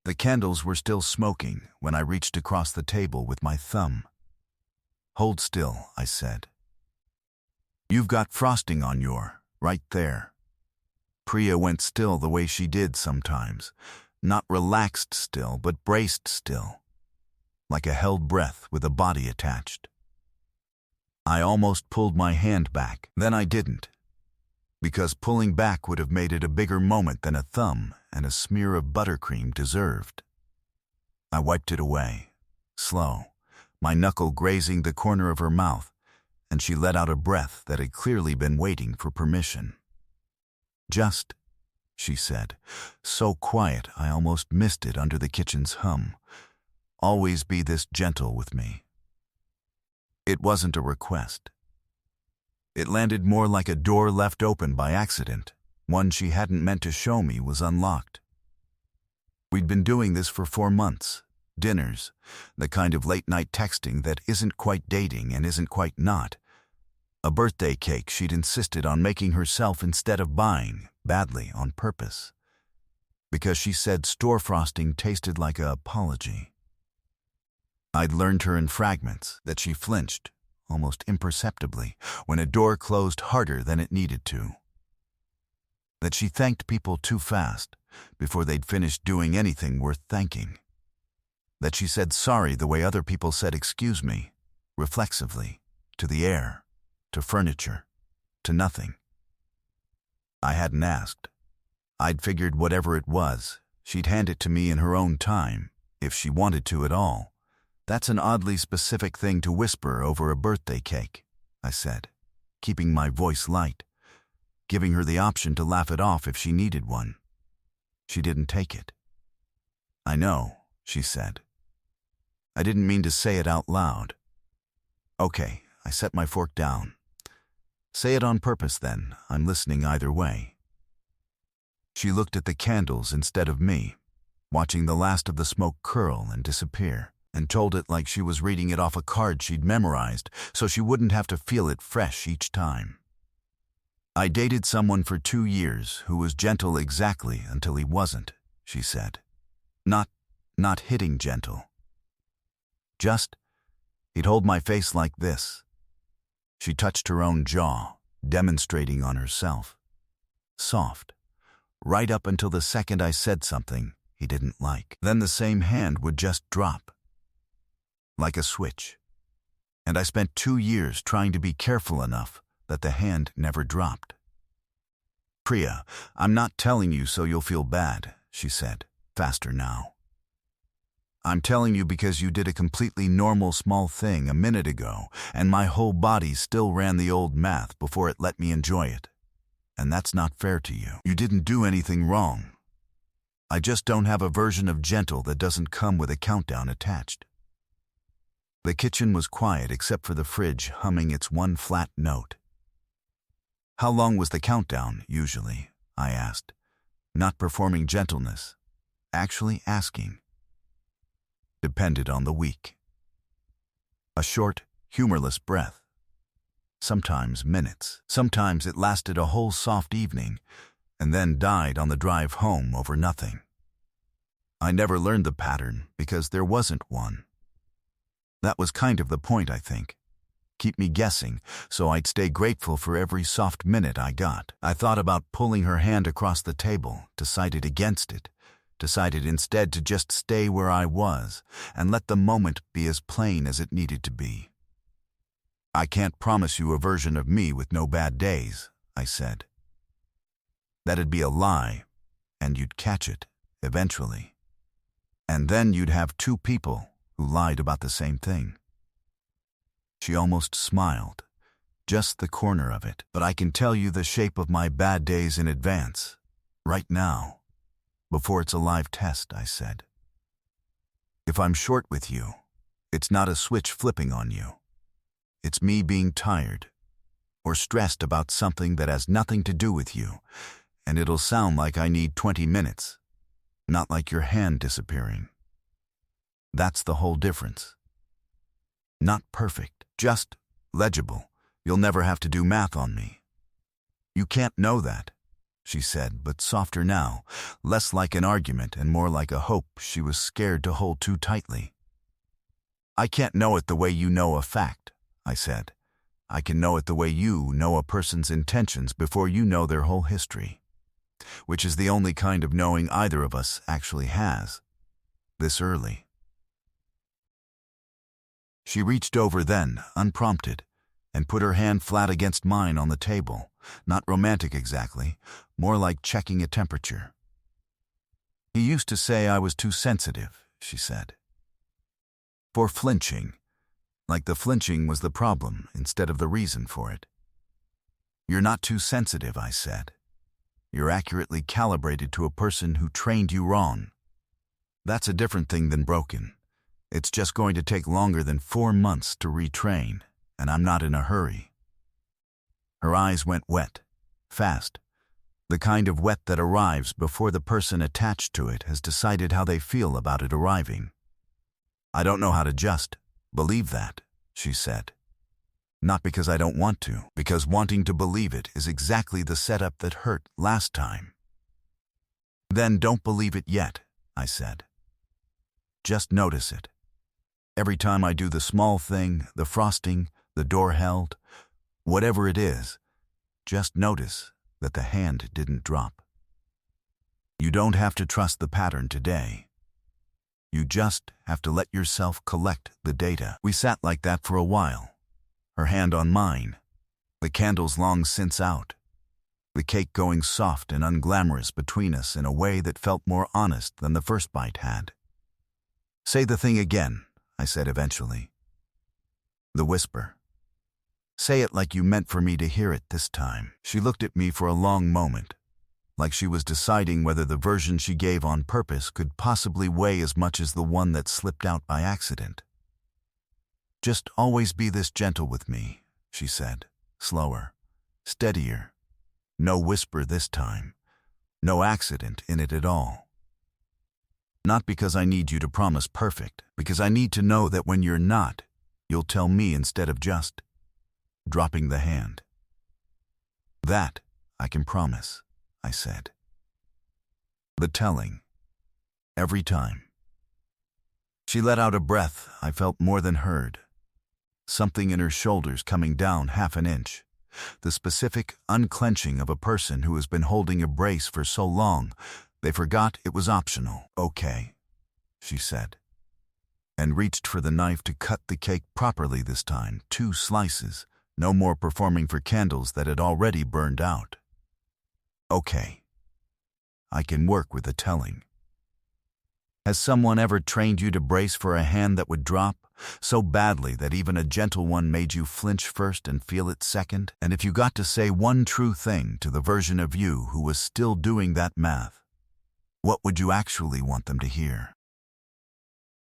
The candles were still smoking when I reached across the table with my thumb. "Hold still," I said. "You've got frosting on right there." Priya went still the way she did sometimes, not relaxed still, but braced still, like a held breath with a body attached. I almost pulled my hand back, then I didn't, because pulling back would have made it a bigger moment than a thumb and a smear of buttercream deserved. I wiped it away, slow, my knuckle grazing the corner of her mouth, and she let out a breath that had clearly been waiting for permission. "Just," she said, so quiet I almost missed it under the kitchen's hum, "always be this gentle with me." It wasn't a request. It landed more like a door left open by accident, one she hadn't meant to show me was unlocked. We'd been doing this for 4 months, dinners, the kind of late-night texting that isn't quite dating and isn't quite not, a birthday cake she'd insisted on making herself instead of buying, badly on purpose, because she said store frosting tasted like an apology. I'd learned her in fragments that she flinched, almost imperceptibly, when a door closed harder than it needed to. That she thanked people too fast, before they'd finished doing anything worth thanking. That she said sorry the way other people said excuse me, reflexively, to the air, to furniture, to nothing. I hadn't asked. I'd figured whatever it was, she'd hand it to me in her own time, if she wanted to at all. "That's an oddly specific thing to whisper over a birthday cake," I said, keeping my voice light, giving her the option to laugh it off if she needed one. She didn't take it. "I know," she said. "I didn't mean to say it out loud." "Okay," I set my fork down. "Say it on purpose then, I'm listening either way." She looked at the candles instead of me, watching the last of the smoke curl and disappear, and told it like she was reading it off a card she'd memorized so she wouldn't have to feel it fresh each time. "I dated someone for 2 years who was gentle exactly until he wasn't," she said. Not hitting gentle. Just, he'd hold my face like this. She touched her own jaw, demonstrating on herself. Soft, right up until the second I said something he didn't like. Then the same hand would just drop. Like a switch. And I spent 2 years trying to be careful enough that the hand never dropped. "Priya, I'm not telling you so you'll feel bad," she said, faster now. "I'm telling you because you did a completely normal small thing a minute ago, and my whole body still ran the old math before it let me enjoy it. And that's not fair to you. You didn't do anything wrong. I just don't have a version of gentle that doesn't come with a countdown attached." The kitchen was quiet except for the fridge humming its one flat note. "How long was the countdown, usually?" I asked, not performing gentleness, actually asking. "Depended on the week." A short, humorless breath. Sometimes minutes. Sometimes it lasted a whole soft evening, and then died on the drive home over nothing. I never learned the pattern because there wasn't one. That was kind of the point, I think. Keep me guessing, so I'd stay grateful for every soft minute I got. I thought about pulling her hand across the table, decided against it, decided instead to just stay where I was and let the moment be as plain as it needed to be. "I can't promise you a version of me with no bad days," I said. "That'd be a lie, and you'd catch it, eventually. And then you'd have 2 people who lied about the same thing." She almost smiled, just the corner of it. "But I can tell you the shape of my bad days in advance, right now, before it's a live test," I said. "If I'm short with you, it's not a switch flipping on you. It's me being tired, or stressed about something that has nothing to do with you, and it'll sound like I need 20 minutes, not like your hand disappearing. That's the whole difference. Not perfect, just legible. You'll never have to do math on me. You can't know that," she said, but softer now, less like an argument and more like a hope she was scared to hold too tightly. I can't know it the way you know a fact, I said. I can know it the way you know a person's intentions before you know their whole history, which is the only kind of knowing either of us actually has, this early. She reached over then, unprompted, and put her hand flat against mine on the table, not romantic exactly, more like checking a temperature. He used to say I was too sensitive, she said. For flinching, like the flinching was the problem instead of the reason for it. You're not too sensitive, I said. You're accurately calibrated to a person who trained you wrong. That's a different thing than broken. It's just going to take longer than 4 months to retrain, and I'm not in a hurry. Her eyes went wet, fast, the kind of wet that arrives before the person attached to it has decided how they feel about it arriving. I don't know how to just believe that, she said. Not because I don't want to, because wanting to believe it is exactly the setup that hurt last time. Then don't believe it yet, I said. Just notice it. Every time I do the small thing, the frosting, the door held, whatever it is, just notice that the hand didn't drop. You don't have to trust the pattern today. You just have to let yourself collect the data. We sat like that for a while, her hand on mine, the candles long since out, the cake going soft and unglamorous between us in a way that felt more honest than the first bite had. Say the thing again, I said eventually. The whisper. Say it like you meant for me to hear it this time. She looked at me for a long moment, like she was deciding whether the version she gave on purpose could possibly weigh as much as the one that slipped out by accident. Just always be this gentle with me, she said, slower, steadier. No whisper this time, no accident in it at all. Not because I need you to promise perfect, because I need to know that when you're not, you'll tell me instead of just dropping the hand. That I can promise, I said. The telling. Every time. She let out a breath I felt more than heard. Something in her shoulders coming down 1/2 inch. The specific unclenching of a person who has been holding a brace for so long they forgot it was optional. Okay, she said, and reached for the knife to cut the cake properly this time, 2 slices, no more performing for candles that had already burned out. Okay, I can work with the telling. Has someone ever trained you to brace for a hand that would drop so badly that even a gentle one made you flinch first and feel it second? And if you got to say one true thing to the version of you who was still doing that math, what would you actually want them to hear?